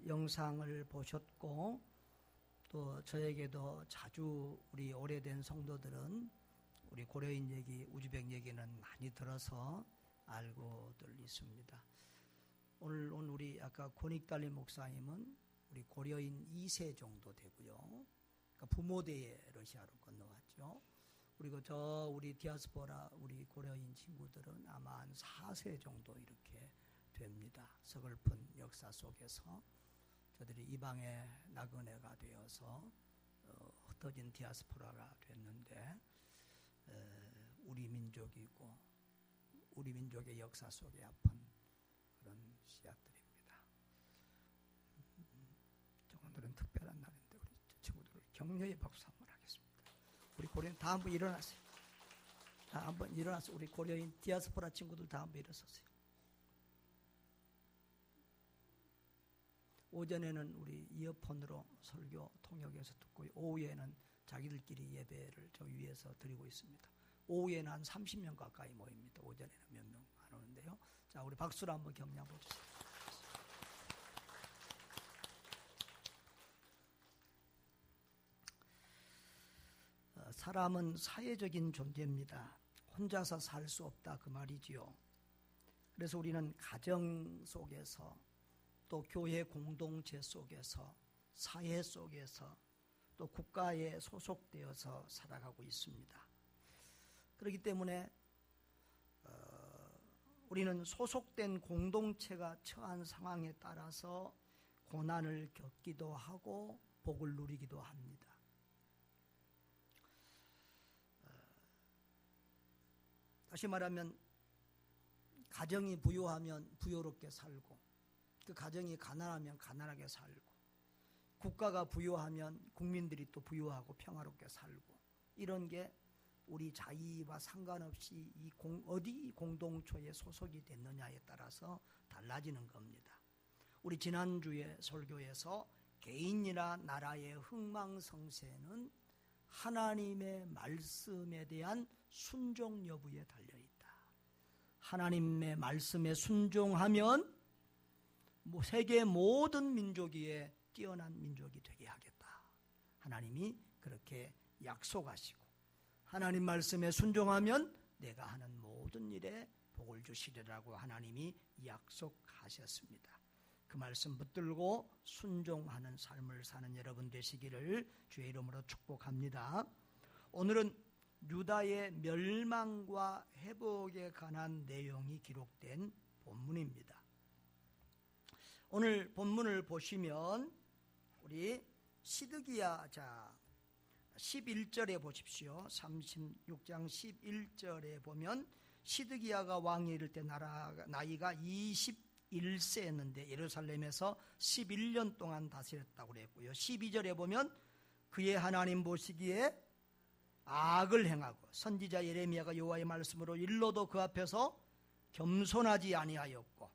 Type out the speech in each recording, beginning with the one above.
영상을 보셨고 또 저에게도 자주 우리 오래된 성도들은 우리 고려인 얘기, 우즈벡 얘기는 많이 들어서 알고들 있습니다. 오늘 우리 아까 권익달리 목사님은 우리 고려인 2세 정도 되고요. 그러니까 부모대에 러시아로 건너왔죠. 그리고 우리 디아스포라 우리 고려인 친구들은 아마 한 4세 정도 이렇게 됩니다. 서글픈 역사 속에서 저들이 이방의 나그네가 되어서 흩어진 디아스포라가 됐는데 우리 민족이고 우리 민족의 역사 속에 아픈 그런 씨앗들입니다. 오늘은 특별한 날인데 우리 친구들을 격려의 박수 한번 하겠습니다. 우리 고려인 다 한번 일어나세요. 다 한번 일어나서 우리 고려인 디아스포라 친구들 다 한번 일어서세요. 오전에는 우리 이어폰으로 설교 통역해서 듣고 오후에는 자기들끼리 예배를 저 위에서 드리고 있습니다. 오후에는 한 30명 가까이 모입니다. 오전에는 몇 명 안 오는데요. 자, 우리 박수로 한번 격려 한번 주세요. 사람은 사회적인 존재입니다. 혼자서 살 수 없다 그 말이지요. 그래서 우리는 가정 속에서 또 교회 공동체 속에서 사회 속에서 또 국가에 소속되어서 살아가고 있습니다. 그렇기 때문에 우리는 소속된 공동체가 처한 상황에 따라서 고난을 겪기도 하고 복을 누리기도 합니다. 다시 말하면 가정이 부유하면 부유롭게 살고 그 가정이 가난하면 가난하게 살고 국가가 부유하면 국민들이 또 부유하고 평화롭게 살고 이런 게 우리 자의와 상관없이 어디 공동체에 소속이 됐느냐에 따라서 달라지는 겁니다. 우리 지난주에 설교에서 개인이나 나라의 흥망성쇠는 하나님의 말씀에 대한 순종 여부에 달려있다. 하나님의 말씀에 순종하면 세계 모든 민족 위에 뛰어난 민족이 되게 하겠다. 하나님이 그렇게 약속하시고 하나님 말씀에 순종하면 내가 하는 모든 일에 복을 주시리라고 하나님이 약속하셨습니다. 그 말씀 붙들고 순종하는 삶을 사는 여러분 되시기를 주의 이름으로 축복합니다. 오늘은 유다의 멸망과 회복에 관한 내용이 기록된 본문입니다. 오늘 본문을 보시면 우리 시드기야 11절에 보십시오. 36장 11절에 보면 시드기야가 왕이 이를 때 나이가 21세였는데 예루살렘에서 11년 동안 다스렸다고 그랬고요. 12절에 보면 그의 하나님 보시기에 악을 행하고 선지자 예레미야가 여호와의 말씀으로 일러도 그 앞에서 겸손하지 아니하였고,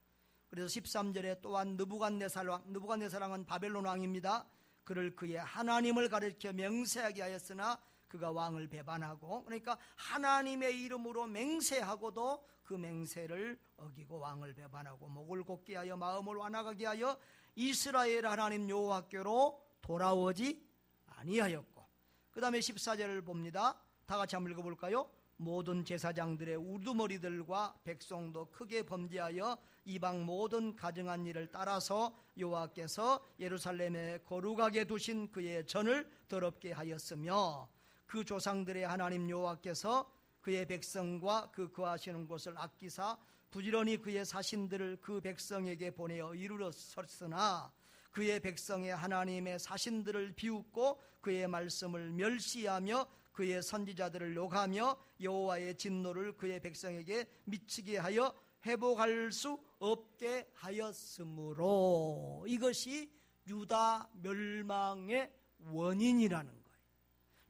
그래서 13절에 또한 느부갓네살 왕은 바벨론 왕입니다. 그를 그의 하나님을 가리켜 맹세하게 하였으나 그가 왕을 배반하고, 그러니까 하나님의 이름으로 맹세하고도 그 맹세를 어기고 왕을 배반하고 목을 곧게 하여 마음을 완악하게 하여 이스라엘 하나님 여호와께로 돌아오지 아니하였고, 그 다음에 14절을 봅니다. 다 같이 한번 읽어볼까요? 모든 제사장들의 우두머리들과 백성도 크게 범죄하여 이방 모든 가증한 일을 따라서 여호와께서 예루살렘에 거룩하게 두신 그의 전을 더럽게 하였으며, 그 조상들의 하나님 여호와께서 그의 백성과 그 거하시는 곳을 아끼사 부지런히 그의 사신들을 그 백성에게 보내어 이루었으나 그의 백성의 하나님의 사신들을 비웃고 그의 말씀을 멸시하며 그의 선지자들을 욕하며 여호와의 진노를 그의 백성에게 미치게 하여 회복할 수 없게 하였으므로, 이것이 유다 멸망의 원인이라는 거예요.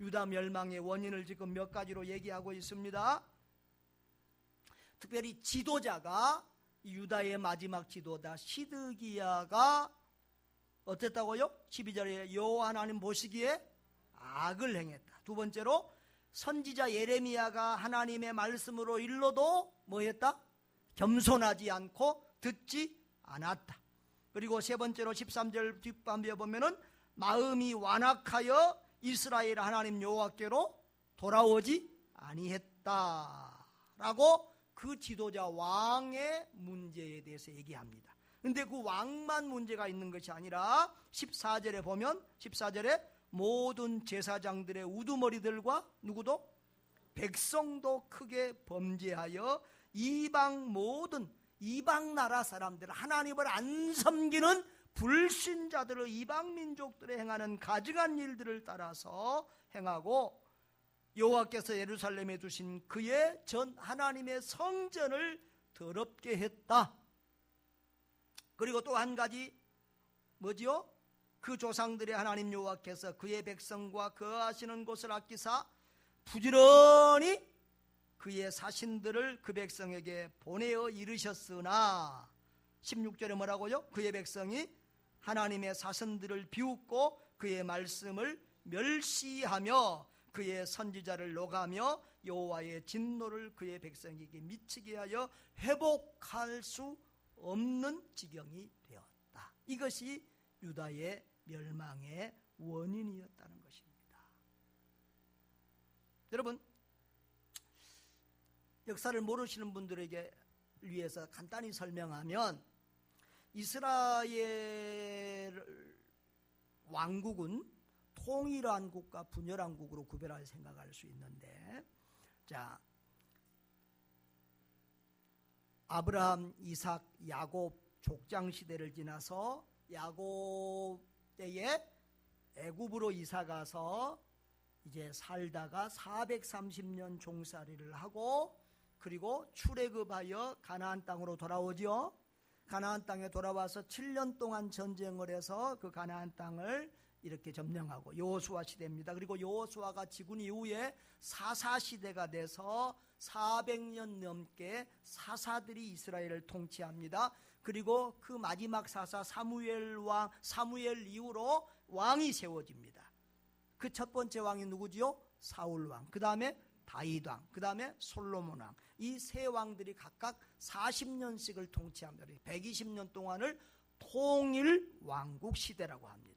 유다 멸망의 원인을 지금 몇 가지로 얘기하고 있습니다. 특별히 지도자가, 유다의 마지막 지도자 시드기야가 어땠다고요? 12절에 여호와 하나님 보시기에 악을 행했다. 두 번째로 선지자 예레미야가 하나님의 말씀으로 일러도 뭐 했다? 겸손하지 않고 듣지 않았다. 그리고 세 번째로 13절 뒷반부에 보면은 마음이 완악하여 이스라엘 하나님 여호와께로 돌아오지 아니했다라고 그 지도자 왕의 문제에 대해서 얘기합니다. 근데 그 왕만 문제가 있는 것이 아니라 14절에 보면 14절에 모든 제사장들의 우두머리들과 누구도 백성도 크게 범죄하여 모든 이방 나라 사람들, 하나님을 안 섬기는 불신자들의 이방 민족들이 행하는 가증한 일들을 따라서 행하고 여호와께서 예루살렘에 두신 그의 전 하나님의 성전을 더럽게 했다. 그리고 또 한 가지 뭐지요? 그 조상들의 하나님 여호와께서 그의 백성과 거하시는 곳을 아끼사 부지런히 그의 사신들을 그 백성에게 보내어 이르셨으나 16절에 뭐라고요? 그의 백성이 하나님의 사신들을 비웃고 그의 말씀을 멸시하며 그의 선지자를 녹아며 여호와의 진노를 그의 백성에게 미치게 하여 회복할 수 없는 지경이 되었다. 이것이 유다의 멸망의 원인이었다는 것입니다. 여러분, 역사를 모르시는 분들에게 위해서 간단히 설명하면 이스라엘 왕국은 통일한 국과 분열한 국으로 구별할 생각할 수 있는데, 자, 아브라함, 이삭, 야곱 족장 시대를 지나서 야곱 때에 애굽으로 이사 가서 이제 살다가 430년 종살이를 하고 그리고 출애굽하여 가나안 땅으로 돌아오죠. 가나안 땅에 돌아와서 7년 동안 전쟁을 해서 그 가나안 땅을 이렇게 점령하고 여호수아 시대입니다. 그리고 여호수아가 지군 이후에 사사 시대가 돼서 400년 넘게 사사들이 이스라엘을 통치합니다. 그리고 그 마지막 사사 사무엘 이후로 왕이 세워집니다. 그 첫 번째 왕이 누구지요? 사울 왕. 그 다음에 다윗 왕. 그 다음에 솔로몬 왕. 이 세 왕들이 각각 40년씩을 통치합니다. 120년 동안을 통일 왕국 시대라고 합니다.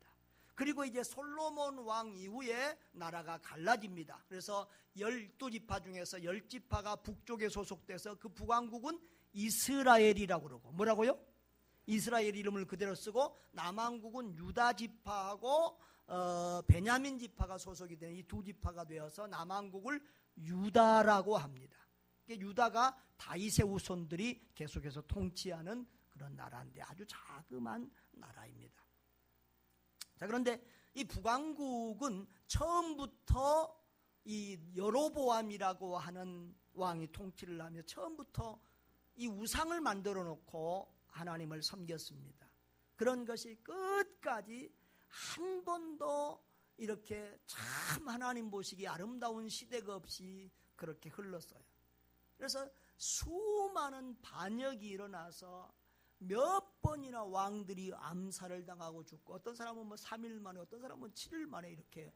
그리고 이제 솔로몬 왕 이후에 나라가 갈라집니다. 그래서 12지파 중에서 10지파가 북쪽에 소속돼서 그 북왕국은 이스라엘이라고 그러고, 뭐라고요? 이스라엘 이름을 그대로 쓰고, 남왕국은 유다 지파하고 베냐민 지파가 소속이 되는 이 두 지파가 되어서 남왕국을 유다라고 합니다. 유다가 다윗의 후손들이 계속해서 통치하는 그런 나라인데 아주 자그마한 나라입니다. 자, 그런데 이 북왕국은 처음부터 이 여로보암이라고 하는 왕이 통치를 하며 처음부터 이 우상을 만들어 놓고 하나님을 섬겼습니다. 그런 것이 끝까지 한 번도 이렇게 참 하나님 보시기 아름다운 시대가 없이 그렇게 흘렀어요. 그래서 수많은 반역이 일어나서 몇 번이나 왕들이 암살을 당하고 죽고, 어떤 사람은 3일 만에, 어떤 사람은 7일 만에 이렇게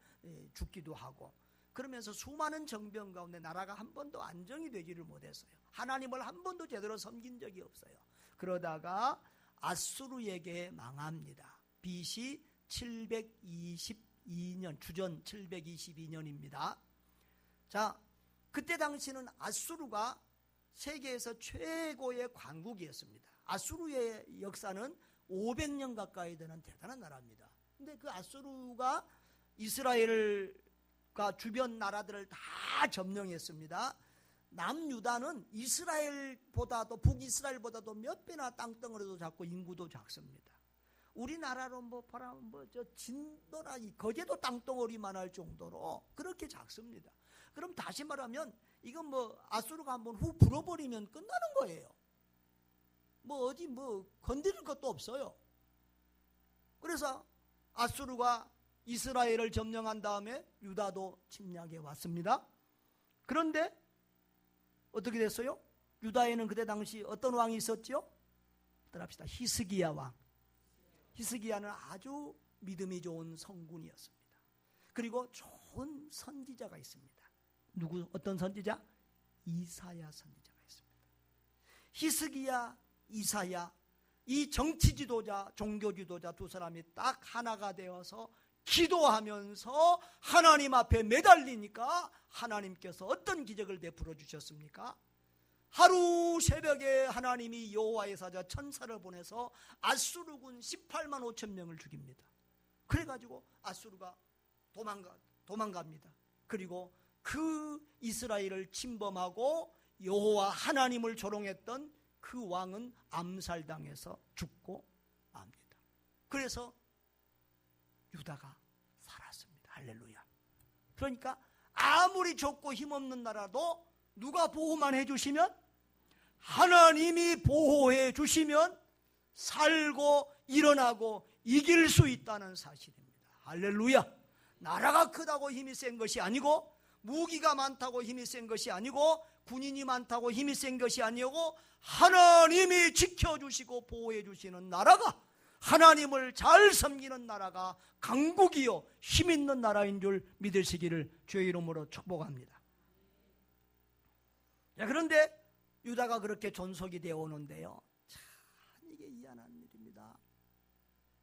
죽기도 하고, 그러면서 수많은 정병 가운데 나라가 한 번도 안정이 되지를 못했어요. 하나님을 한 번도 제대로 섬긴 적이 없어요. 그러다가 아수르에게 망합니다. BC 722년, 주전 722년입니다. 자, 그때 당시는 아수르가 세계에서 최고의 강국이었습니다. 아수르의 역사는 500년 가까이 되는 대단한 나라입니다. 근데 그 아수르가 이스라엘과 주변 나라들을 다 점령했습니다. 남유다는 이스라엘보다도, 북이스라엘보다도 몇 배나 땅덩어리도 작고 인구도 작습니다. 우리나라로 진도나 거제도 땅덩어리만 할 정도로 그렇게 작습니다. 그럼 다시 말하면 이건 아수르가 한번 후 불어버리면 끝나는 거예요. 어디 건드릴 것도 없어요. 그래서 아수르가 이스라엘을 점령한 다음에 유다도 침략해 왔습니다. 그런데 어떻게 됐어요? 유다에는 그때 당시 어떤 왕이 있었죠? 따라합시다. 히스기야 왕. 히스기야는 아주 믿음이 좋은 성군이었습니다. 그리고 좋은 선지자가 있습니다. 어떤 선지자? 이사야 선지자가 있습니다. 히스기야, 이사야, 이 정치 지도자, 종교 지도자 두 사람이 딱 하나가 되어서 기도하면서 하나님 앞에 매달리니까 하나님께서 어떤 기적을 베풀어 주셨습니까? 하루 새벽에 하나님이 여호와의 사자 천사를 보내서 아수르군 18만 5천 명을 죽입니다. 그래가지고 아수르가 도망갑니다. 그리고 그 이스라엘을 침범하고 여호와 하나님을 조롱했던 그 왕은 암살당해서 죽고 맙니다. 그래서 유다가 살았습니다. 할렐루야. 그러니까 아무리 좁고 힘없는 나라도 누가 보호만 해주시면, 하나님이 보호해 주시면 살고 일어나고 이길 수 있다는 사실입니다. 할렐루야. 나라가 크다고 힘이 센 것이 아니고, 무기가 많다고 힘이 센 것이 아니고, 군인이 많다고 힘이 센 것이 아니고, 하나님이 지켜주시고 보호해 주시는 나라가, 하나님을 잘 섬기는 나라가 강국이요 힘있는 나라인 줄 믿으시기를 주의 이름으로 축복합니다. 자, 그런데 유다가 그렇게 존속이 되어 오는데요, 참 이게 희한한 일입니다.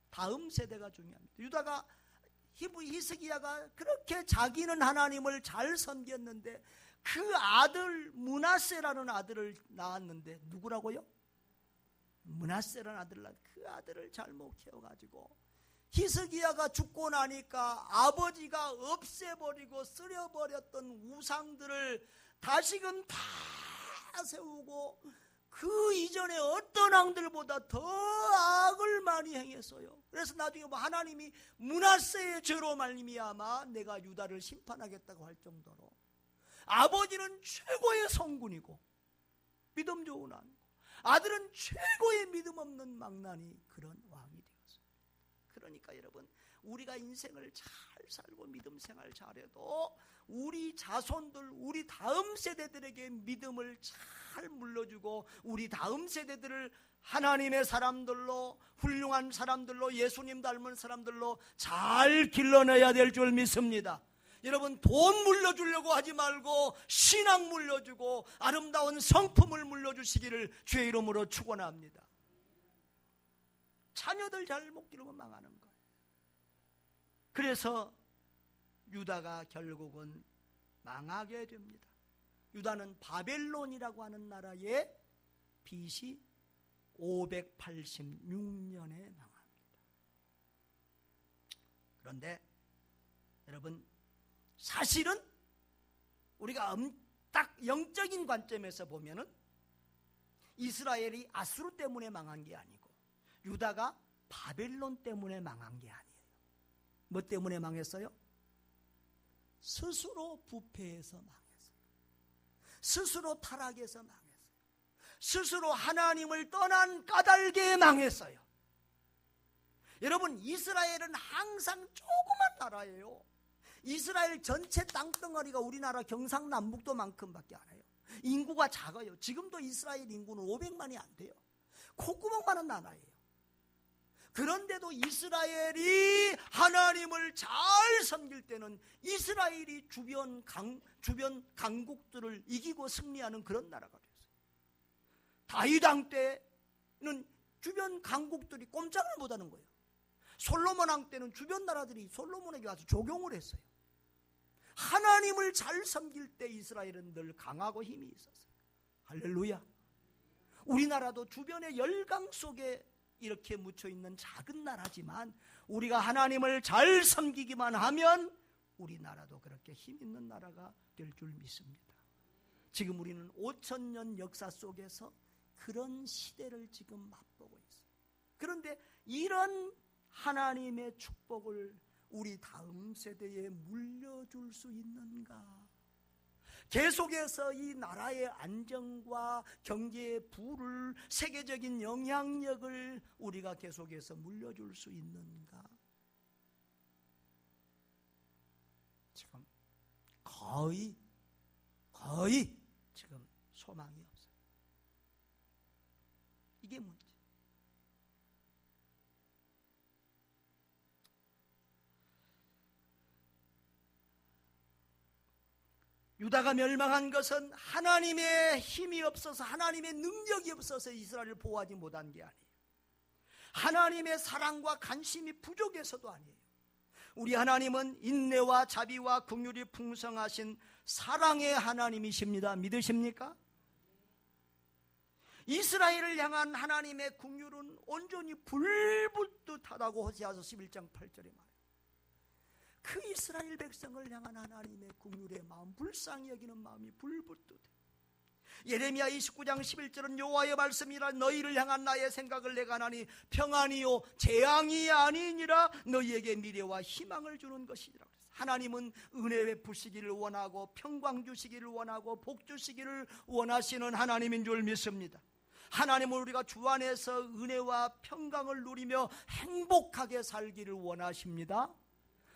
다음 세대가 중요합니다. 유다가 히스기야가 그렇게 자기는 하나님을 잘 섬겼는데 그 아들 므낫세라는 아들을 낳았는데, 누구라고요? 므낫세라는 아들을 낳았는데 그 아들을 잘못 키워가지고 히스기야가 죽고 나니까 아버지가 없애버리고 쓸어버렸던 우상들을 다시금 다 세우고 그 이전에 어떤 왕들보다 더 악을 많이 행했어요. 그래서 나중에 하나님이 므낫세의 죄로 말미암아 내가 유다를 심판하겠다고 할 정도로 아버지는 최고의 성군이고 믿음 좋은 왕, 아들은 최고의 믿음 없는 망나니 그런 왕이 되었어요. 그러니까 여러분, 우리가 인생을 잘 살고 믿음 생활 잘해도 우리 자손들, 우리 다음 세대들에게 믿음을 잘 물려주고 우리 다음 세대들을 하나님의 사람들로, 훌륭한 사람들로, 예수님 닮은 사람들로 잘 길러내야 될 줄 믿습니다. 여러분, 돈 물려주려고 하지 말고 신앙 물려주고 아름다운 성품을 물려주시기를 주의 이름으로 축원합니다. 자녀들 잘 못 기르면 망하는 거예요. 그래서 유다가 결국은 망하게 됩니다. 유다는 바벨론이라고 하는 나라의 BC 586년에 망합니다. 그런데 여러분, 사실은 우리가 딱 영적인 관점에서 보면은 이스라엘이 아수르 때문에 망한 게 아니고 유다가 바벨론 때문에 망한 게 아니에요. 뭐 때문에 망했어요? 스스로 부패해서 망했어요. 스스로 타락해서 망했어요. 스스로 하나님을 떠난 까닭에 망했어요. 여러분, 이스라엘은 항상 조그만 나라예요. 이스라엘 전체 땅덩어리가 우리나라 경상남북도만큼밖에 안 해요. 인구가 작아요. 지금도 이스라엘 인구는 500만이 안 돼요. 콧구멍만한 나라예요. 그런데도 이스라엘이 하나님을 잘 섬길 때는 이스라엘이 주변 강국들을 이기고 승리하는 그런 나라가 됐어요. 다윗 왕 때는 주변 강국들이 꼼짝을 못하는 거예요. 솔로몬 왕 때는 주변 나라들이 솔로몬에게 와서 조경을 했어요. 하나님을 잘 섬길 때 이스라엘은 늘 강하고 힘이 있었어요. 할렐루야. 우리나라도 주변의 열강 속에 이렇게 묻혀있는 작은 나라지만 우리가 하나님을 잘 섬기기만 하면 우리나라도 그렇게 힘있는 나라가 될 줄 믿습니다. 지금 우리는 5,000년 역사 속에서 그런 시대를 지금 맛보고 있어요. 그런데 이런 하나님의 축복을 우리 다음 세대에 물려줄 수 있는가? 계속해서 이 나라의 안정과 경제의 부를, 세계적인 영향력을 우리가 계속해서 물려줄 수 있는가? 지금 거의 지금 소망이 없어요. 이게 문제. 유다가 멸망한 것은 하나님의 힘이 없어서, 하나님의 능력이 없어서 이스라엘을 보호하지 못한 게 아니에요. 하나님의 사랑과 관심이 부족해서도 아니에요. 우리 하나님은 인내와 자비와 긍휼이 풍성하신 사랑의 하나님이십니다. 믿으십니까? 이스라엘을 향한 하나님의 긍휼은 온전히 불붙듯하다고 호세아서 11장 8절에 말해요. 그 이스라엘 백성을 향한 하나님의 긍휼의 마음, 불쌍히 여기는 마음이 불붙듯해. 예레미야 29장 11절은 여호와의 말씀이라 너희를 향한 나의 생각을 내가 하나니 평안이요 재앙이 아니니라 너희에게 미래와 희망을 주는 것이라. 하나님은 은혜 베푸시기를 원하고 평강 주시기를 원하고 복 주시기를 원하시는 하나님인 줄 믿습니다. 하나님은 우리가 주 안에서 은혜와 평강을 누리며 행복하게 살기를 원하십니다.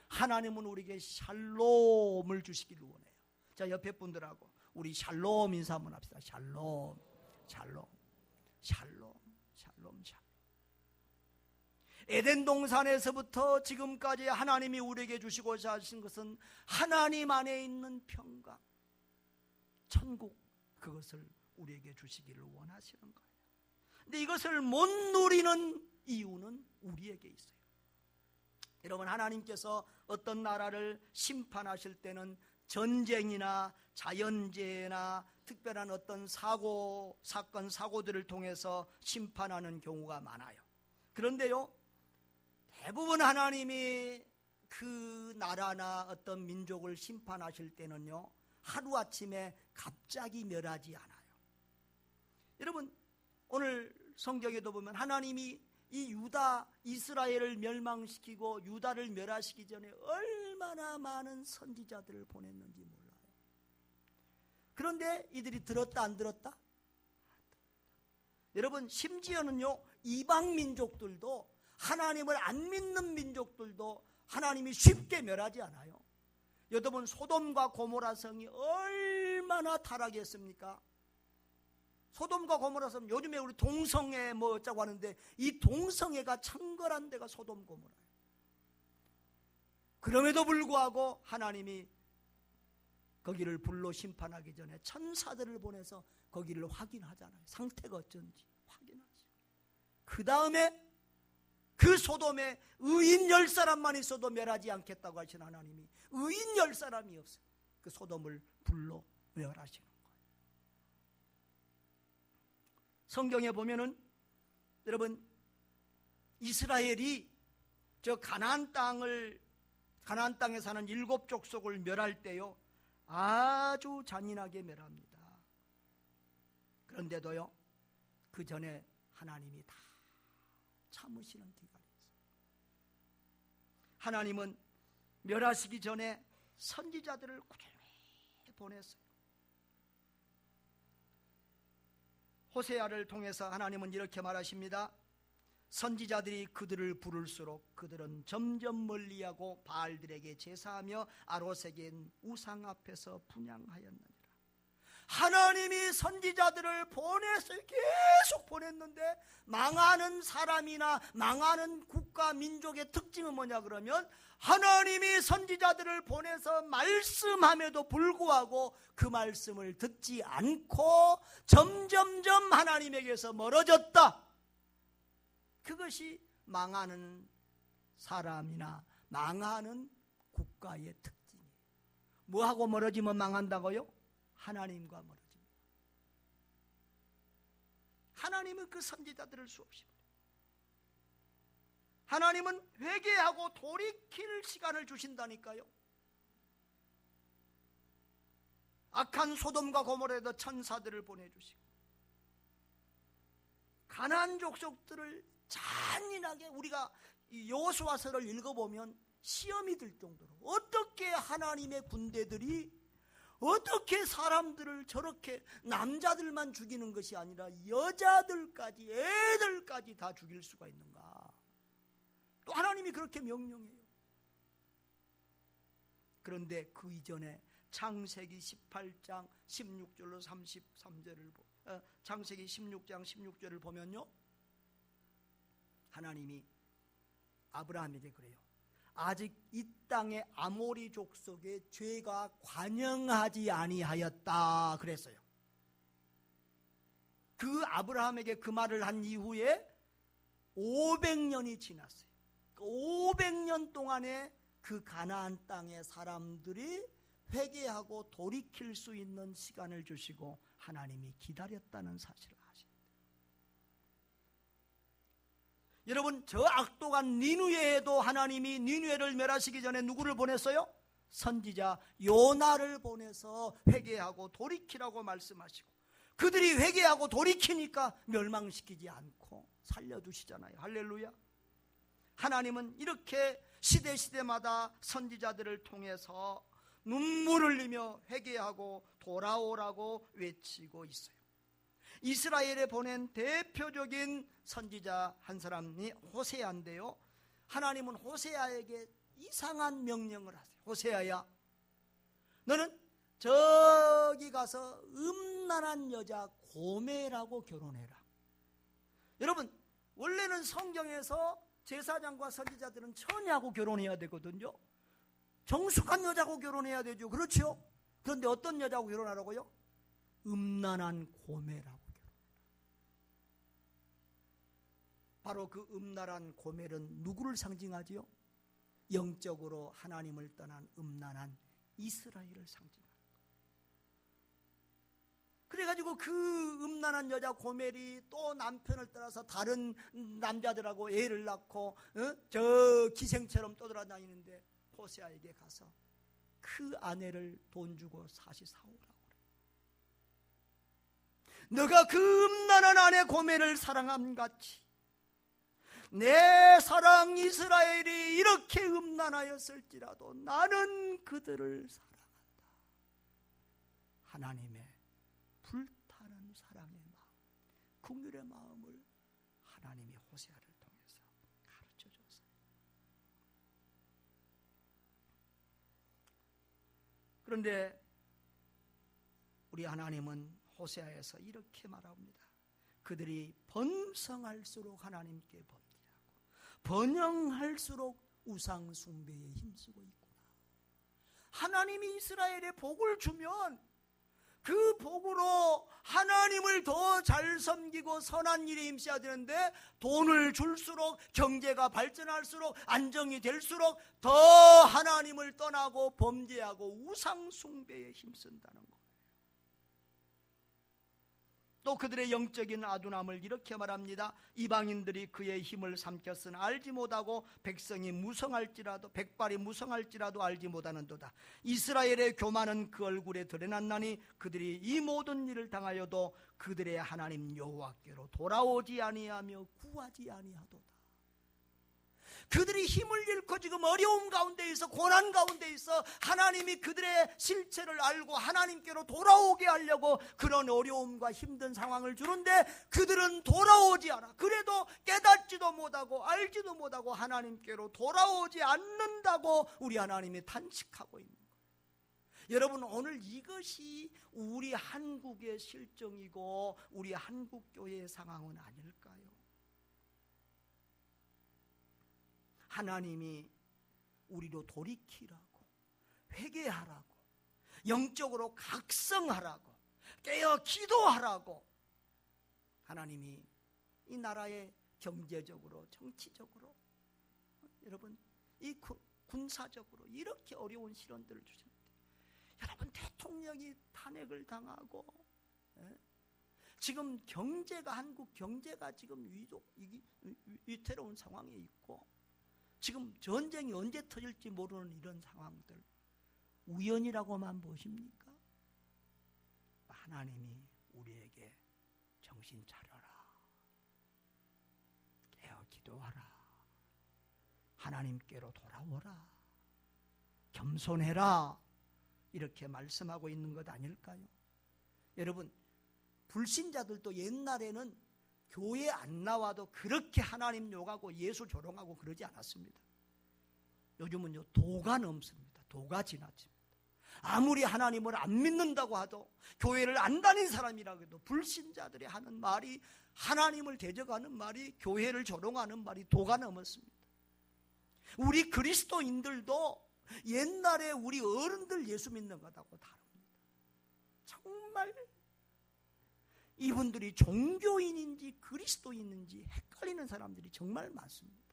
하나님은 우리에게 샬롬을 주시기를 원해요. 자, 옆에 분들하고 우리 샬롬 인사 한번 합시다. 샬롬, 샬롬, 샬롬, 샬롬, 샬롬. 에덴 동산에서부터 지금까지 하나님이 우리에게 주시고자 하신 것은 하나님 안에 있는 평강, 천국, 그것을 우리에게 주시기를 원하시는 거예요. 근데 이것을 못 누리는 이유는 우리에게 있어요. 여러분, 하나님께서 어떤 나라를 심판하실 때는 전쟁이나 자연재해나 특별한 어떤 사건, 사고들을 통해서 심판하는 경우가 많아요. 그런데요, 대부분 하나님이 그 나라나 어떤 민족을 심판하실 때는요, 하루아침에 갑자기 멸하지 않아요. 여러분, 오늘 성경에도 보면 하나님이 이 유다, 이스라엘을 멸망시키고 유다를 멸하시기 전에 얼마나 많은 선지자들을 보냈는지 몰라요. 그런데 이들이 들었다 안 들었다? 여러분, 심지어는요, 이방 민족들도, 하나님을 안 믿는 민족들도 하나님이 쉽게 멸하지 않아요. 여러분, 소돔과 고모라 성이 얼마나 타락했습니까? 소돔과 고모라 성, 요즘에 우리 동성애 뭐 어쩌고 하는데 이 동성애가 창궐한 데가 소돔 고모라예요. 그럼에도 불구하고 하나님이 거기를 불로 심판하기 전에 천사들을 보내서 거기를 확인하잖아요. 상태가 어쩐지 확인하죠. 그 다음에 그 소돔에 의인 10사람만 있어도 멸하지 않겠다고 하신 하나님이 의인 10사람이 없어요. 그 소돔을 불로 멸하시는 거예요. 성경에 보면은 여러분, 이스라엘이 저 가나안 땅에 사는 7족속을 멸할 때요, 아주 잔인하게 멸합니다. 그런데도요, 그 전에 하나님이 다 참으시는 기간이 있어요. 하나님은 멸하시기 전에 선지자들을 꾸준히 보냈어요. 호세아를 통해서 하나님은 이렇게 말하십니다. 선지자들이 그들을 부를수록 그들은 점점 멀리하고 바알들에게 제사하며 아롯에게 우상 앞에서 분향하였느니라. 하나님이 선지자들을 보냈어요. 계속 보냈는데 망하는 사람이나 망하는 국가 민족의 특징은 뭐냐 그러면, 하나님이 선지자들을 보내서 말씀함에도 불구하고 그 말씀을 듣지 않고 점점점 하나님에게서 멀어졌다. 그것이 망하는 사람이나 망하는 국가의 특징이에요. 뭐하고 멀어지면 망한다고요? 하나님과 멀어집니다. 하나님은 그 선지자들을 수없이 보내요. 하나님은 회개하고 돌이킬 시간을 주신다니까요. 악한 소돔과 고모라에도 천사들을 보내주시고 가나안 족속들을 잔인하게, 우리가 여호수아서를 읽어보면 시험이 들 정도로 어떻게 하나님의 군대들이 어떻게 사람들을 저렇게 남자들만 죽이는 것이 아니라 여자들까지 애들까지 다 죽일 수가 있는가. 또 하나님이 그렇게 명령해요. 그런데 그 이전에 창세기 18장 16절로 33절을 창세기 16장 16절을 보면요, 하나님이 아브라함에게 그래요. 아직 이 땅의 아모리 족속의 죄가 관영하지 아니하였다 그랬어요. 그 아브라함에게 그 말을 한 이후에 500년이 지났어요. 500년 동안에 그 가나안 땅의 사람들이 회개하고 돌이킬 수 있는 시간을 주시고 하나님이 기다렸다는 사실을 아십니다. 여러분, 저 악독한 니느웨에도 하나님이 니느웨를 멸하시기 전에 누구를 보냈어요? 선지자 요나를 보내서 회개하고 돌이키라고 말씀하시고, 그들이 회개하고 돌이키니까 멸망시키지 않고 살려두시잖아요. 할렐루야. 하나님은 이렇게 시대마다 선지자들을 통해서 눈물을 흘리며 회개하고 돌아오라고 외치고 있어요. 이스라엘에 보낸 대표적인 선지자 한 사람이 호세아인데요, 하나님은 호세아에게 이상한 명령을 하세요. 호세아야, 너는 저기 가서 음란한 여자 고멜하고 결혼해라. 여러분, 원래는 성경에서 제사장과 선지자들은 처녀하고 결혼해야 되거든요. 정숙한 여자하고 결혼해야 되죠. 그렇죠? 그런데 어떤 여자하고 결혼하라고요? 음란한 고멜하고 결혼해라. 바로 그 음란한 고멜은 누구를 상징하지요? 영적으로 하나님을 떠난 음란한 이스라엘을 상징합니다. 그래가지고 그 음란한 여자 고멜이 또 남편을 떠나서 다른 남자들하고 애를 낳고 저 기생처럼 떠돌아다니는데 호세아에게 가서 그 아내를 돈 주고 다시 사오라고 그래. 너가 그 음란한 아내 고멜을 사랑함 같이 내 사랑 이스라엘이 이렇게 음란하였을지라도 나는 그들을 사랑한다. 하나님의 불타는 사랑의 마음, 긍휼의 마음을 하나님이 호세아를 통해서 가르쳐 줬어요. 그런데 우리 하나님은 호세아에서 이렇게 말합니다. 그들이 번성할수록 하나님께 범죄하고 번영할수록 우상 숭배에 힘쓰고 있구나. 하나님이 이스라엘에 복을 주면 그 복으로 하나님을 더 잘 섬기고 선한 일에 힘써야 되는데, 돈을 줄수록, 경제가 발전할수록, 안정이 될수록 더 하나님을 떠나고 범죄하고 우상 숭배에 힘쓴다는 거예요. 또 그들의 영적인 아둔함을 이렇게 말합니다. 이방인들이 그의 힘을 삼켰으나 알지 못하고 백성이 무성할지라도, 백발이 무성할지라도 알지 못하는도다. 이스라엘의 교만은 그 얼굴에 드러났나니 그들이 이 모든 일을 당하여도 그들의 하나님 여호와께로 돌아오지 아니하며 구하지 아니하도다. 그들이 힘을 잃고 지금 어려움 가운데 있어, 고난 가운데 있어 하나님이 그들의 실체를 알고 하나님께로 돌아오게 하려고 그런 어려움과 힘든 상황을 주는데 그들은 돌아오지 않아. 그래도 깨닫지도 못하고 알지도 못하고 하나님께로 돌아오지 않는다고 우리 하나님이 탄식하고 있는 거예요. 여러분, 오늘 이것이 우리 한국의 실정이고 우리 한국교회의 상황은 아닐까요? 하나님이 우리로 돌이키라고, 회개하라고, 영적으로 각성하라고, 깨어 기도하라고 하나님이 이 나라의 경제적으로, 정치적으로, 여러분 이 군사적으로 이렇게 어려운 시련들을 주셨는데, 여러분 대통령이 탄핵을 당하고, 지금 경제가, 한국 경제가 지금 위태로운 상황에 있고, 지금 전쟁이 언제 터질지 모르는 이런 상황들 우연이라고만 보십니까? 하나님이 우리에게 정신 차려라, 깨어 기도하라, 하나님께로 돌아오라, 겸손해라, 이렇게 말씀하고 있는 것 아닐까요? 여러분, 불신자들도 옛날에는 교회 안 나와도 그렇게 하나님 욕하고 예수 조롱하고 그러지 않았습니다. 요즘은요, 도가 넘습니다. 도가 지나칩니다. 아무리 하나님을 안 믿는다고 하도, 교회를 안 다닌 사람이라고 해도 불신자들이 하는 말이, 하나님을 대적하는 말이, 교회를 조롱하는 말이 도가 넘었습니다. 우리 그리스도인들도 옛날에 우리 어른들 예수 믿는 것하고 다릅니다. 정말 이분들이 종교인인지 그리스도인인지 헷갈리는 사람들이 정말 많습니다.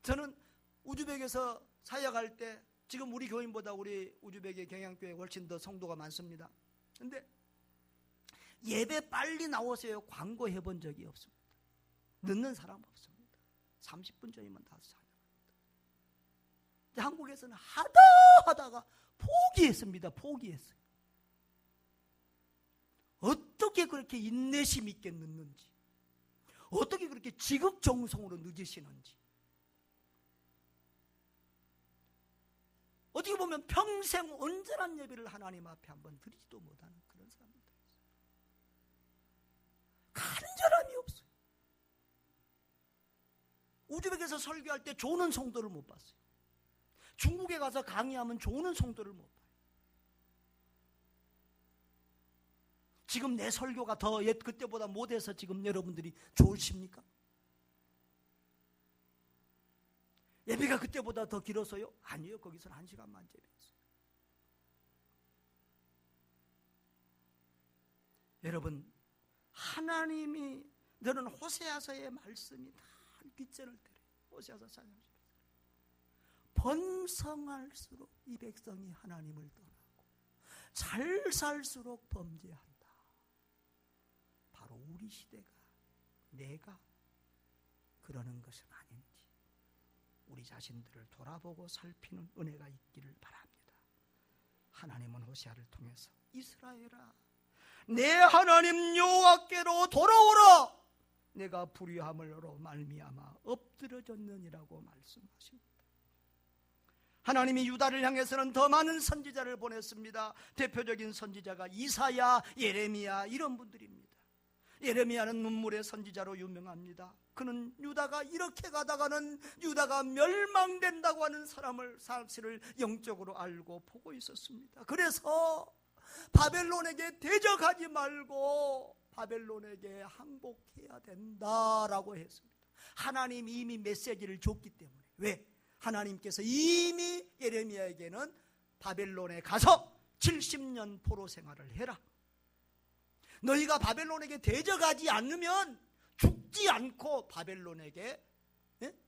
저는 우즈벡에서 사역할 때 지금 우리 교인보다 우리 우즈벡의 경양교회 훨씬 더 성도가 많습니다. 그런데 예배 빨리 나오세요 광고 해본 적이 없습니다. 늦는 사람 없습니다. 30분 전이면 다 찬양합니다. 한국에서는 하다가 포기했습니다. 포기했어요. 어떻게 그렇게 인내심 있게 늦는지, 어떻게 그렇게 지극정성으로 늦으시는지, 어떻게 보면 평생 온전한 예배를 하나님 앞에 한번 드리지도 못하는 그런 사람들 있어요. 간절함이 없어요. 우즈벡에서 설교할 때 조는 성도를 못 봤어요. 중국에 가서 강의하면 조는 성도를 못 봐요. 지금 내 설교가 더 그때보다 못해서 지금 여러분들이 좋으십니까? 예배가 그때보다 더 길어서요? 아니요. 거기서는 1시간만 예배했어요. 여러분, 하나님이 너는 호세아서의 말씀이 다 귓전을 때려요. 호세아서 4장 번성할수록 이 백성이 하나님을 떠나고 잘 살수록 범죄한다. 바로 우리 시대가 내가 그러는 것은 아닌지 우리 자신들을 돌아보고 살피는 은혜가 있기를 바랍니다. 하나님은 호세아를 통해서 이스라엘아 내 하나님 여호와께로 돌아오라. 내가 불의함으로 말미암아 엎드러졌느니라고 말씀하십니다. 하나님이 유다를 향해서는 더 많은 선지자를 보냈습니다. 대표적인 선지자가 이사야, 예레미야 이런 분들입니다. 예레미야는 눈물의 선지자로 유명합니다. 그는 유다가 이렇게 가다가는 유다가 멸망된다고 하는 사실을 영적으로 알고 보고 있었습니다. 그래서 바벨론에게 대적하지 말고 바벨론에게 항복해야 된다라고 했습니다. 하나님이 이미 메시지를 줬기 때문에. 왜? 하나님께서 이미 예레미야에게는 바벨론에 가서 70년 포로 생활을 해라. 너희가 바벨론에게 대적하지 않으면 죽지 않고 바벨론에게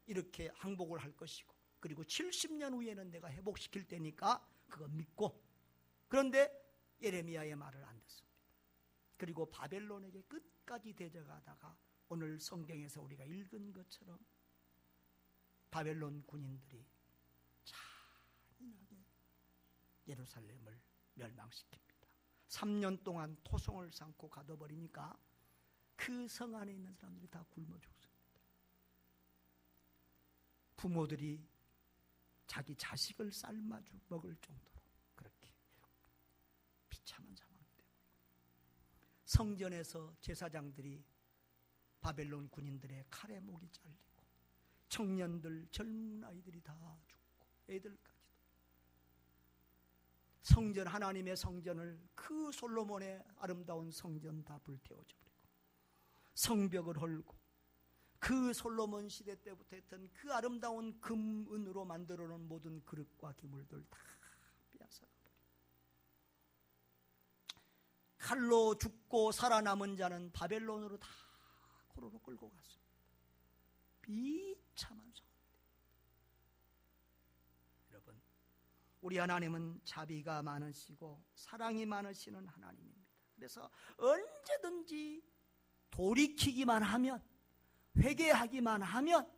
이렇게 항복을 할 것이고, 그리고 70년 후에는 내가 회복시킬 테니까 그거 믿고. 그런데 예레미야의 말을 안 듣습니다. 그리고 바벨론에게 끝까지 대적하다가 오늘 성경에서 우리가 읽은 것처럼 바벨론 군인들이 잔인하게 예루살렘을 멸망시킵니다. 3년 동안 토성을 삼고 가둬버리니까 그 성 안에 있는 사람들이 다 굶어 죽습니다. 부모들이 자기 자식을 삶아 먹을 정도로 그렇게 비참한 상황이 되고, 성전에서 제사장들이 바벨론 군인들의 칼에 목이 잘리고, 청년들 젊은 아이들이 다 죽고 애들까지도. 성전, 하나님의 성전을, 그 솔로몬의 아름다운 성전 다 불태워져 버리고, 성벽을 헐고 그 솔로몬 시대 때부터 했던 그 아름다운 금, 은으로 만들어 놓은 모든 그릇과 기물들 다 빼앗아가 버리고, 칼로 죽고 살아남은 자는 바벨론으로 다 고로로 끌고 갔습니다. 비참한 상황입니다. 여러분, 우리 하나님은 자비가 많으시고 사랑이 많으시는 하나님입니다. 그래서 언제든지 돌이키기만 하면, 회개하기만 하면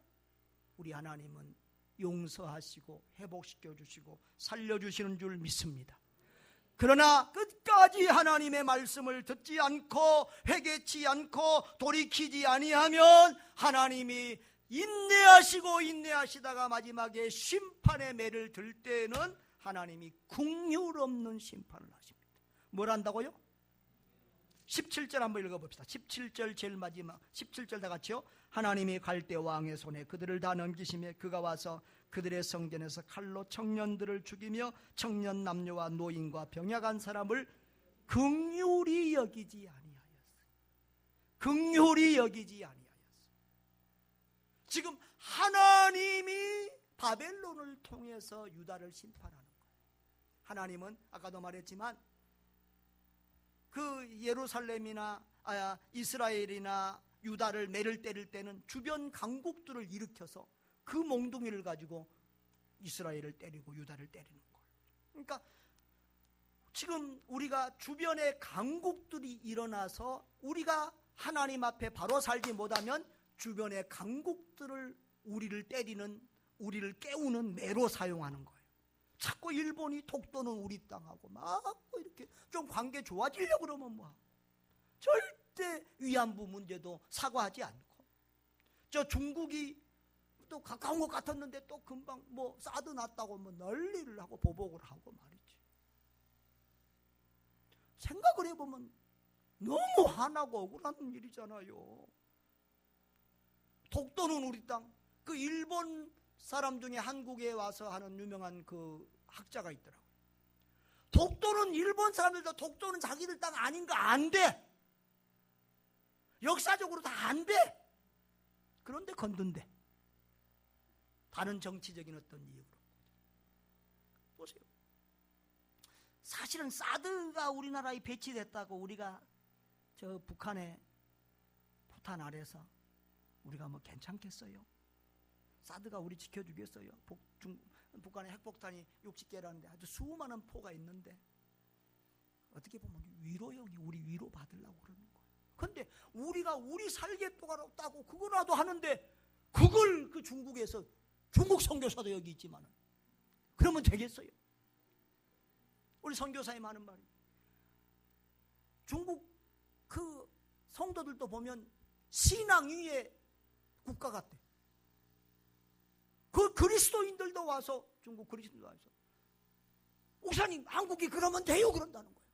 우리 하나님은 용서하시고 회복시켜 주시고 살려주시는 줄 믿습니다. 그러나 끝까지 하나님의 말씀을 듣지 않고 회개치 않고 돌이키지 아니하면 하나님이 인내하시다가 마지막에 심판의 매를 들 때는 하나님이 긍휼 없는 심판을 하십니다. 뭘 한다고요? 17절 한번 읽어봅시다. 17절 제일 마지막 17절 다 같이요. 하나님이 갈대 왕의 손에 그들을 다 넘기시며 그가 와서 그들의 성전에서 칼로 청년들을 죽이며 청년 남녀와 노인과 병약한 사람을 긍휼히 여기지 아니하였어요. 긍휼히 여기지 아니하였어요. 지금 하나님이 바벨론을 통해서 유다를 심판하는 거예요. 하나님은 아까도 말했지만 그 예루살렘이나 이스라엘이나 유다를 매를 때릴 때는 주변 강국들을 일으켜서 그 몽둥이를 가지고 이스라엘을 때리고 유다를 때리는 거예요. 그러니까 지금 우리가 주변에 강국들이 일어나서 우리가 하나님 앞에 바로 살지 못하면 주변의 강국들을 우리를 때리는, 우리를 깨우는 매로 사용하는 거예요. 자꾸 일본이 독도는 우리 땅하고 막 이렇게 좀 관계 좋아지려고 그러면 뭐 절대 위안부 문제도 사과하지 않고, 저 중국이 또 가까운 것 같았는데 또 금방 뭐 사드 났다고 뭐 난리를 하고 보복을 하고 말이지. 생각을 해보면 너무 화나고 억울한 일이잖아요. 독도는 우리 땅. 그 일본 사람 중에 한국에 와서 하는 유명한 그 학자가 있더라고요. 독도는 일본 사람들도 독도는 자기들 땅 아닌 거 안 돼. 역사적으로 다 안 돼. 그런데 건든대. 다른 정치적인 어떤 이유로. 보세요. 사실은 사드가 우리나라에 배치됐다고 우리가 저 북한의 포탄 아래서 우리가 뭐 괜찮겠어요? 사드가 우리 지켜주겠어요? 북한의 핵폭탄이 60개라는데 아주 수많은 포가 있는데 어떻게 보면 위로형이 우리 위로 받으려고 그러는 거예요. 그런데 우리가 우리 살겠다고 그거라도 하는데 그걸 그 중국에서 중국 선교사도 여기 있지만은 그러면 되겠어요? 우리 선교사님 하는 말이 중국 그 성도들도 보면 신앙 위에 국가 같대. 그 그리스도인들도 와서 중국 그리스도인도 와서 목사님 한국이 그러면 돼요 그런다는 거예요.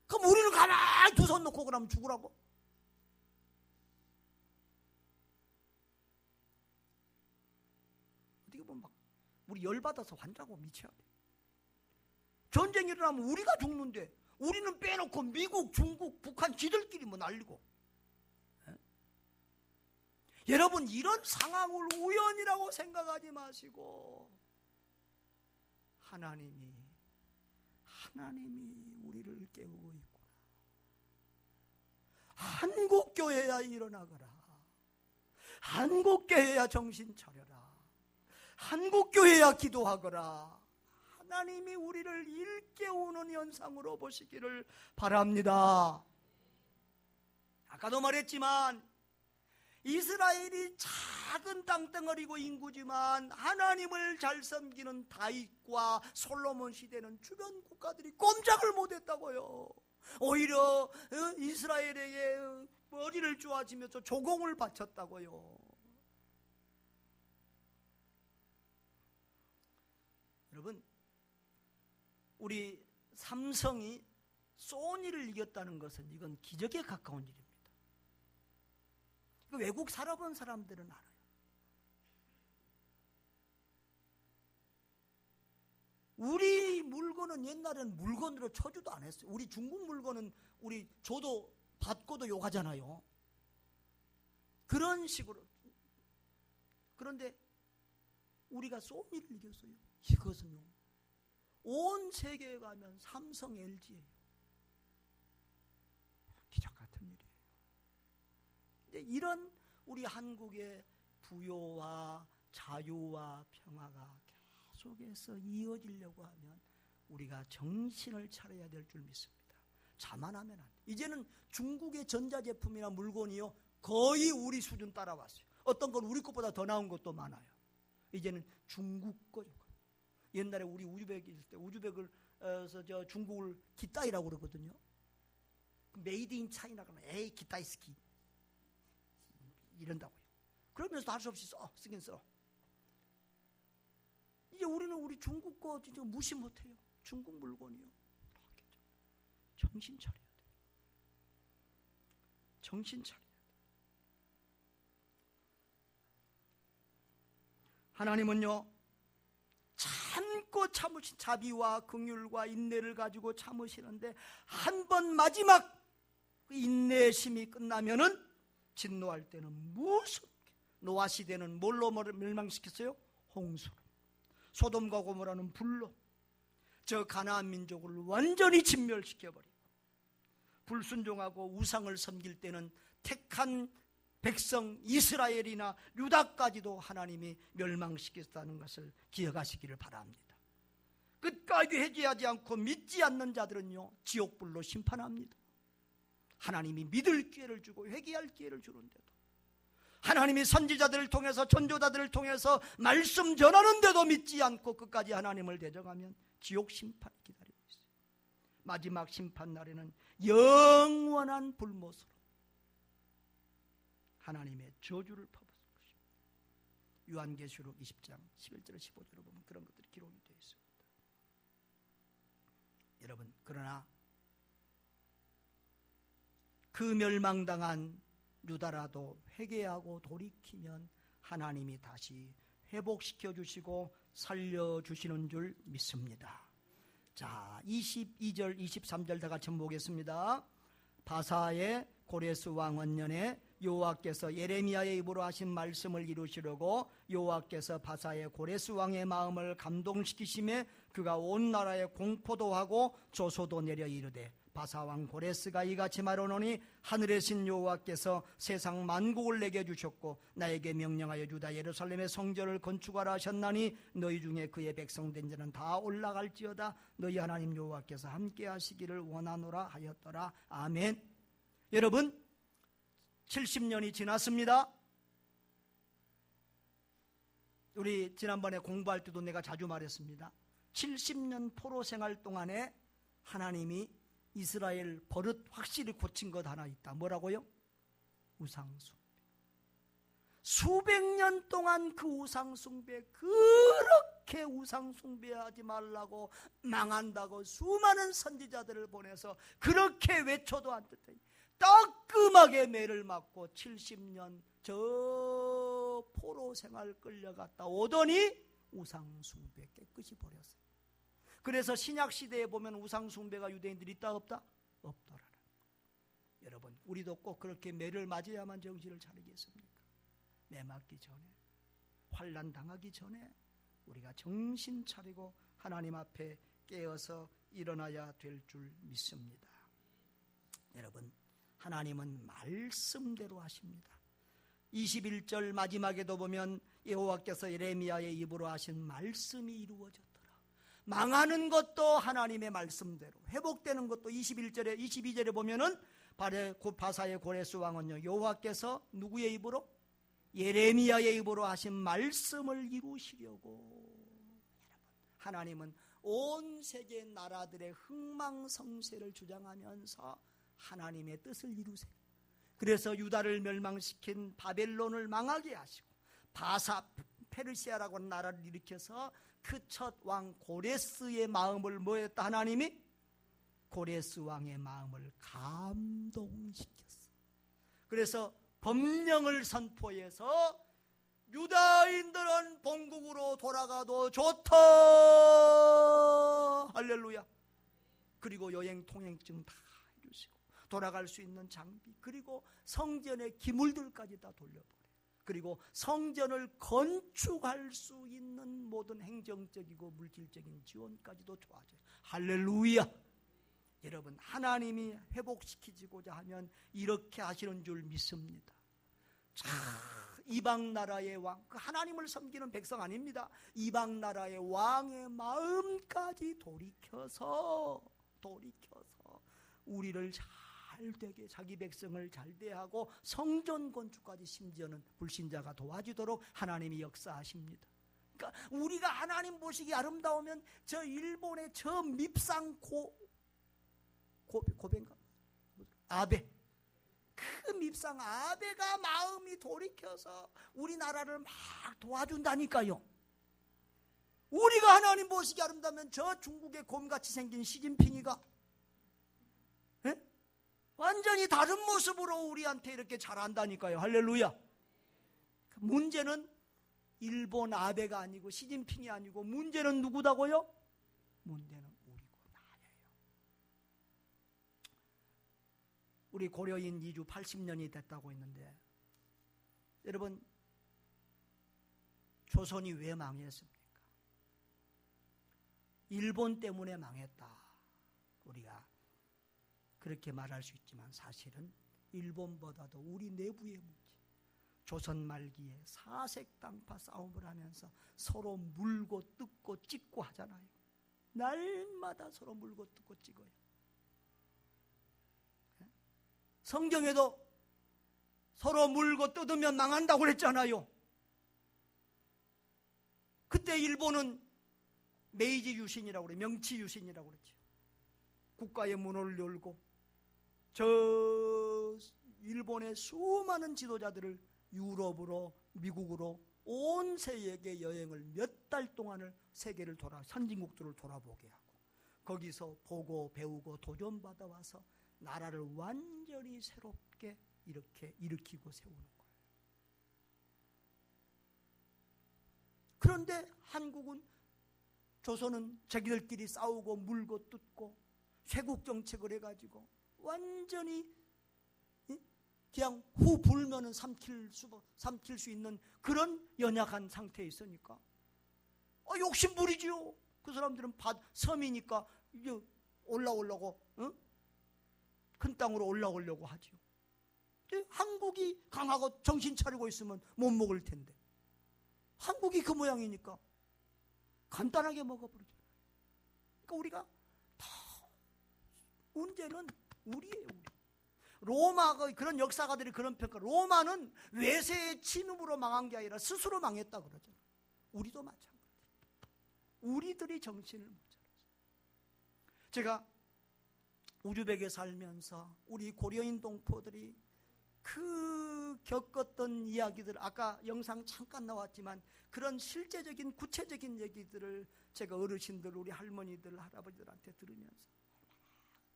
그럼 우리는 가만히 두 손 놓고 그러면 죽으라고? 어떻게 보면 막 우리 열받아서 환장하고 미쳐야 돼. 전쟁이 일어나면 우리가 죽는데 우리는 빼놓고 미국, 중국, 북한 지들끼리 뭐 날리고. 에? 여러분 이런 상황을 우연이라고 생각하지 마시고 하나님이 우리를 깨우고 있구나. 한국교회야 일어나거라. 한국교회야 정신 차려라. 한국교회야 기도하거라. 하나님이 우리를 일깨우는 현상으로 보시기를 바랍니다. 아까도 말했지만 이스라엘이 작은 땅덩어리고 인구지만 하나님을 잘 섬기는 다윗과 솔로몬 시대는 주변 국가들이 꼼짝을 못했다고요. 오히려 이스라엘에게 머리를 쪼아지면서 조공을 바쳤다고요. 여러분 우리 삼성이 소니를 이겼다는 것은 이건 기적에 가까운 일입니다. 외국 살아본 사람들은 알아요. 우리 물건은 옛날에는 물건으로 쳐주도 안 했어요. 우리 중국 물건은 우리 줘도 받고도 욕하잖아요. 그런 식으로. 그런데 우리가 소니를 이겼어요. 이것은요. 온 세계에 가면 삼성, LG예요. 기적 같은 일이에요. 근데 이런 우리 한국의 부요와 자유와 평화가 계속해서 이어지려고 하면 우리가 정신을 차려야 될 줄 믿습니다. 자만하면 안 돼. 이제는 중국의 전자제품이나 물건이요 거의 우리 수준 따라왔어요. 어떤 건 우리 것보다 더 나은 것도 많아요. 이제는 중국 거죠. 옛날에 우리 우즈벡 있을 때 우즈벡을 저 중국을 기타이라고 그러거든요. 메이드 인 차이나 그러면 에이 기타이스키 이런다고요. 그러면서도 할 수 없이 쓰긴 써. 이제 우리는 우리 중국 거 진짜 무시 못해요. 중국 물건이요. 정신 차려야 돼. 정신 차려야 돼. 하나님은요 참고 참으신 자비와 긍휼과 인내를 가지고 참으시는데 한 번 마지막 인내심이 끝나면은 진노할 때는 무섭게 노아 시대는 뭘로 멸망시켰어요? 홍수로. 소돔과 고모라는 불로 저 가나안 민족을 완전히 진멸시켜버리고 불순종하고 우상을 섬길 때는 택한 백성 이스라엘이나 유다까지도 하나님이 멸망시켰다는 것을 기억하시기를 바랍니다. 끝까지 회개하지 않고 믿지 않는 자들은요, 지옥불로 심판합니다. 하나님이 믿을 기회를 주고 회개할 기회를 주는데도, 하나님이 선지자들을 통해서 전도자들을 통해서 말씀 전하는데도 믿지 않고 끝까지 하나님을 대적하면 지옥 심판이 기다리고 있어요. 마지막 심판 날에는 영원한 불못으로 하나님의 저주를 퍼붓을 것입니다. 요한계시록 20장 11절 15절을 보면 그런 것들이 기록이 되어 있습니다. 여러분, 그러나 그 멸망당한 유다라도 회개하고 돌이키면 하나님이 다시 회복시켜 주시고 살려주시는 줄 믿습니다. 자, 22절 23절 다 같이 한번 보겠습니다. 바사의 고레스 왕 원년에 여호와께서 예레미야의 입으로 하신 말씀을 이루시려고 여호와께서 바사의 고레스 왕의 마음을 감동시키심에 그가 온 나라에 공포도 하고 조소도 내려 이르되, 바사왕 고레스가 이같이 말하노니 하늘의 신 여호와께서 세상 만국을 내게 주셨고 나에게 명령하여 주다 예루살렘의 성전을 건축하라 하셨나니 너희 중에 그의 백성된 자는 다 올라갈지어다. 너희 하나님 여호와께서 함께 하시기를 원하노라 하였더라. 아멘. 여러분, 70년이 지났습니다. 우리 지난번에 공부할 때도 내가 자주 말했습니다. 70년 포로 생활 동안에 하나님이 이스라엘 버릇 확실히 고친 것 하나 있다. 뭐라고요? 우상숭배. 수백 년 동안 그 우상숭배, 그렇게 우상숭배하지 말라고 망한다고 수많은 선지자들을 보내서 그렇게 외쳐도 안 듣더니 따끔하게 매를 맞고 70년 저 포로 생활 끌려갔다 오더니 우상숭배 깨끗이 버렸어요. 그래서 신약시대에 보면 우상숭배가 유대인들이 있다 없다? 없더라는. 여러분, 우리도 꼭 그렇게 매를 맞아야만 정신을 차리겠습니까? 매 맞기 전에, 환난 당하기 전에 우리가 정신 차리고 하나님 앞에 깨어서 일어나야 될 줄 믿습니다. 여러분, 하나님은 말씀대로 하십니다. 21절 마지막에도 보면 여호와께서 예레미야의 입으로 하신 말씀이 이루어졌다. 망하는 것도 하나님의 말씀대로, 회복되는 것도 21절에 22절에 보면은 바사의 고레스 왕은요, 여호와께서 누구의 입으로? 예레미야의 입으로 하신 말씀을 이루시려고. 하나님은 온 세계 나라들의 흥망성쇠를 주장하면서 하나님의 뜻을 이루세요. 그래서 유다를 멸망시킨 바벨론을 망하게 하시고 바사 페르시아라고 하는 나라를 일으켜서 그 첫 왕 고레스의 마음을 뭐했다? 하나님이 고레스 왕의 마음을 감동시켰어. 그래서 법령을 선포해서 유다인들은 본국으로 돌아가도 좋다. 할렐루야. 그리고 여행 통행증 다 해주시고 돌아갈 수 있는 장비, 그리고 성전의 기물들까지 다 돌려버려요. 그리고 성전을 건축할 수 있는 모든 행정적이고 물질적인 지원까지도 도와줘요. 할렐루야. 여러분, 하나님이 회복시키고자 하면 이렇게 하시는 줄 믿습니다. 자, 이방 나라의 왕, 그 하나님을 섬기는 백성 아닙니다. 이방 나라의 왕의 마음까지 돌이켜서 우리를 잘 되게, 자기 백성을 잘 대하고 성전 건축까지 심지어는 불신자가 도와주도록 하나님이 역사하십니다. 그러니까 우리가 하나님 보시기 아름다우면 저 일본의 저 밉상 고베인가? 아베, 그 밉상 아베가 마음이 돌이켜서 우리나라를 막 도와준다니까요. 우리가 하나님 보시기 아름다우면 저 중국의 곰같이 생긴 시진핑이가 완전히 다른 모습으로 우리한테 이렇게 잘한다니까요. 할렐루야. 문제는 일본 아베가 아니고 시진핑이 아니고 문제는 누구다고요? 문제는 우리고 나예요. 우리 고려인 이주 80년이 됐다고 했는데, 여러분, 조선이 왜 망했습니까? 일본 때문에 망했다. 우리가 그렇게 말할 수 있지만 사실은 일본보다도 우리 내부의 문제, 조선 말기에 사색당파 싸움을 하면서 서로 물고 뜯고 찢고 하잖아요. 날마다 서로 물고 뜯고 찍어요. 성경에도 서로 물고 뜯으면 망한다고 그랬잖아요. 그때 일본은 메이지 유신이라고 그래요. 명치 유신이라고 그랬죠. 국가의 문을 열고 저 일본의 수많은 지도자들을 유럽으로, 미국으로 온 세계 여행을 몇 달 동안을 세계를 선진국들을 돌아보게 하고 거기서 보고 배우고 도전받아 와서 나라를 완전히 새롭게 이렇게 일으키고 세우는 거예요. 그런데 한국은, 조선은 자기들끼리 싸우고 물고 뜯고 쇄국 정책을 해가지고 완전히 그냥 후 불면은 삼킬 수 있는 그런 연약한 상태에 있으니까 욕심부리지요. 그 사람들은 섬이니까 이제 올라오려고, 큰 땅으로 올라오려고 하지요. 한국이 강하고 정신 차리고 있으면 못 먹을 텐데 한국이 그 모양이니까 간단하게 먹어버리죠. 그러니까 우리가 다 문제는 우리예요. 우리. 로마가 그런 역사가들이 그런 평가. 로마는 외세의 침입으로 망한 게 아니라 스스로 망했다 그러잖아요. 우리도 마찬가지. 우리들이 정신을 못 차렸어요. 제가 우즈벡에 살면서 우리 고려인 동포들이 그 겪었던 이야기들, 아까 영상 잠깐 나왔지만 그런 실제적인 구체적인 얘기들을 제가 어르신들, 우리 할머니들, 할아버지들한테 들으면서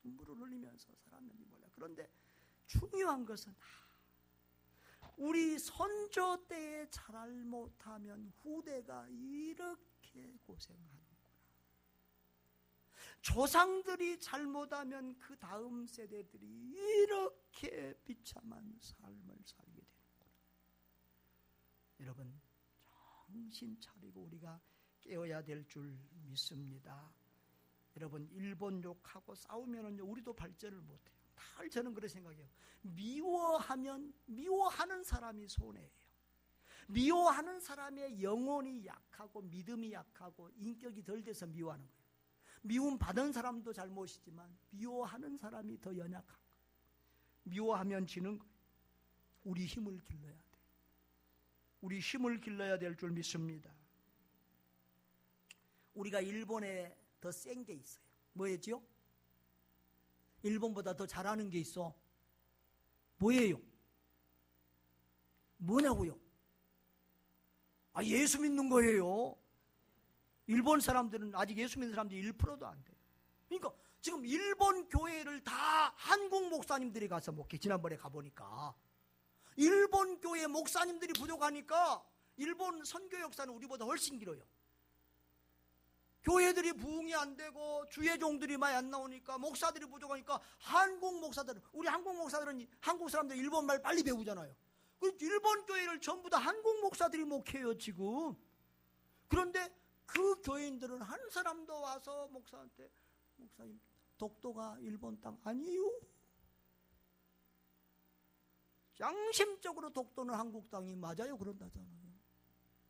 눈물을 흘리면서 살았는지 몰라요. 그런데 중요한 것은 우리 선조 때에 잘못하면 후대가 이렇게 고생하는구나. 조상들이 잘못하면 그 다음 세대들이 이렇게 비참한 삶을 살게 되는구나. 여러분, 정신 차리고 우리가 깨어야 될 줄 믿습니다. 여러분, 일본 욕하고 싸우면 우리도 발전을 못해요. 다 저는 그렇게 생각해요. 미워하는 사람이 손해예요. 미워하는 사람의 영혼이 약하고 믿음이 약하고 인격이 덜 돼서 미워하는 거예요. 미움 받은 사람도 잘못이지만 미워하는 사람이 더 연약한 거예요. 미워하면 지는 거예요. 우리 힘을 길러야 돼요. 우리 힘을 길러야 될 줄 믿습니다. 우리가 일본에 더 센 게 있어요. 뭐였지요? 일본보다 더 잘하는 게 있어. 뭐예요? 뭐냐고요? 예수 믿는 거예요. 일본 사람들은 아직 예수 믿는 사람들이 1%도 안 돼요. 그러니까 지금 일본 교회를 다 한국 목사님들이 가서 목회, 지난번에 가보니까 일본 교회 목사님들이 부족하니까 일본 선교 역사는 우리보다 훨씬 길어요. 교회들이 부흥이 안 되고 주의 종들이 많이 안 나오니까 목사들이 부족하니까 한국 목사들은, 우리 한국 목사들은 한국 사람들 일본 말 빨리 배우잖아요. 일본 교회를 전부 다 한국 목사들이 목회해요 지금. 그런데 그 교인들은 한 사람도 와서 목사한테, 목사님 독도가 일본 땅 아니에요. 양심적으로 독도는 한국 땅이 맞아요 그런다잖아요.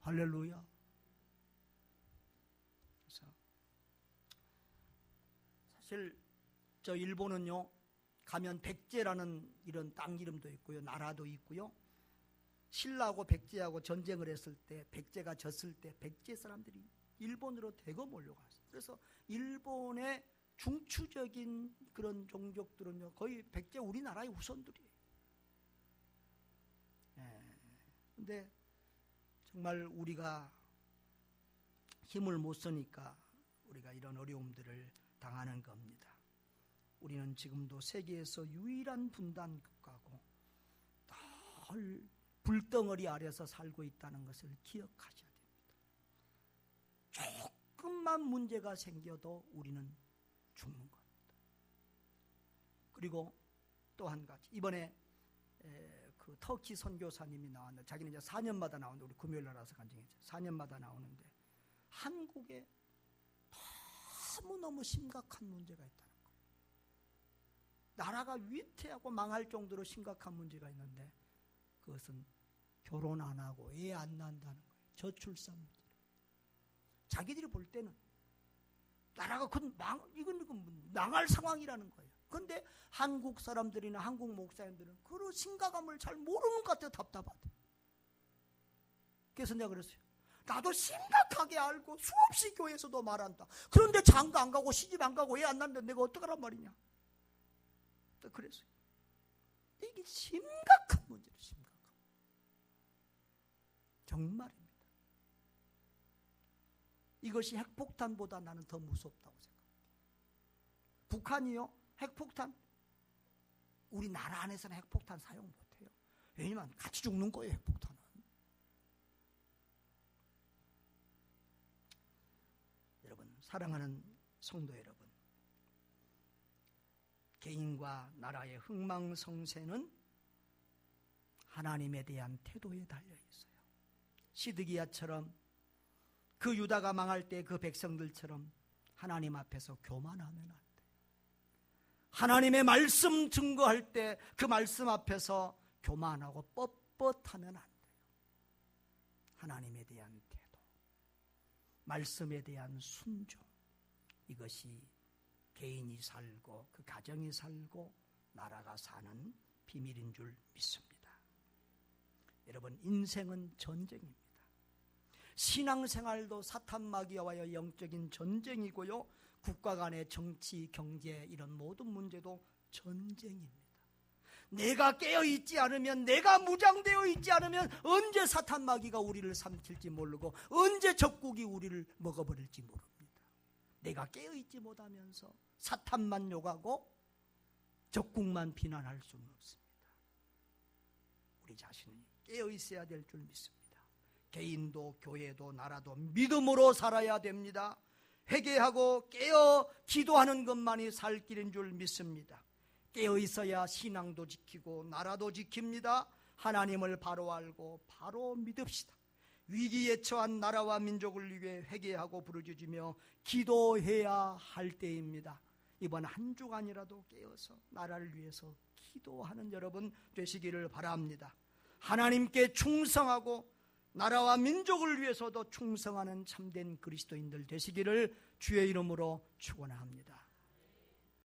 할렐루야. 그래서 사실 저 일본은요, 가면 백제라는 이런 땅 이름도 있고요, 나라도 있고요. 신라하고 백제하고 전쟁을 했을 때, 백제가 졌을 때 백제 사람들이 일본으로 대거 몰려갔어요. 그래서 일본의 중추적인 그런 종족들은요, 거의 백제 우리나라의 후손들이에요. 근데 정말 우리가 힘을 못 쓰니까 우리가 이런 어려움들을 당하는 겁니다. 우리는 지금도 세계에서 유일한 분단 국가고 늘 불덩어리 아래서 살고 있다는 것을 기억하셔야 됩니다. 조금만 문제가 생겨도 우리는 죽는 겁니다. 그리고 또 한 가지, 이번에 그 터키 선교사님이 나왔는데, 자기는 이제 4년마다 나오는데, 우리 금요일날 와서 간증했죠. 4년마다 나오는데 한국에 너무너무 심각한 문제가 있다는 거예요. 나라가 위태하고 망할 정도로 심각한 문제가 있는데 그것은 결혼 안 하고 애 안 낳는다는 거예요. 저출산 문제. 자기들이 볼 때는 나라가 이건 망할 상황이라는 거예요. 그런데 한국 사람들이나 한국 목사님들은 그런 심각함을 잘 모르는 것 같아요. 답답하대. 그래서 내가 그랬어요. 나도 심각하게 알고 수없이 교회에서도 말한다. 그런데 장가 안 가고 시집 안 가고 애 안 낳는데 내가 어떡하란 말이냐. 또 그랬어요. 이게 심각한 문제예요. 심각한. 정말입니다. 이것이 핵폭탄보다 나는 더 무섭다고 생각해요. 북한이요? 핵폭탄? 우리 나라 안에서는 핵폭탄 사용 못해요. 왜냐면 같이 죽는 거예요. 핵폭탄은. 여러분, 사랑하는 성도 여러분, 개인과 나라의 흥망성쇠는 하나님에 대한 태도에 달려있어요. 시드기야처럼 그 유다가 망할 때 그 백성들처럼 하나님 앞에서 교만하면 안 돼요. 하나님의 말씀 증거할 때 그 말씀 앞에서 교만하고 뻣뻣하면 안 돼요. 하나님에 대한 태도, 말씀에 대한 순종, 이것이 개인이 살고 그 가정이 살고 나라가 사는 비밀인 줄 믿습니다. 여러분, 인생은 전쟁입니다. 신앙생활도 사탄 마귀와의 영적인 전쟁이고요, 국가 간의 정치, 경제 이런 모든 문제도 전쟁입니다. 내가 깨어있지 않으면, 내가 무장되어 있지 않으면 언제 사탄 마귀가 우리를 삼킬지 모르고 언제 적국이 우리를 먹어버릴지 모릅니다. 내가 깨어있지 못하면서 사탄만 욕하고 적국만 비난할 수는 없습니다. 우리 자신이 깨어있어야 될 줄 믿습니다. 개인도 교회도 나라도 믿음으로 살아야 됩니다. 회개하고 깨어 기도하는 것만이 살 길인 줄 믿습니다. 깨어 있어야 신앙도 지키고 나라도 지킵니다. 하나님을 바로 알고 바로 믿읍시다. 위기에 처한 나라와 민족을 위해 회개하고 부르짖으며 기도해야 할 때입니다. 이번 한 주간이라도 깨어서 나라를 위해서 기도하는 여러분 되시기를 바랍니다. 하나님께 충성하고 나라와 민족을 위해서도 충성하는 참된 그리스도인들 되시기를 주의 이름으로 축원합니다.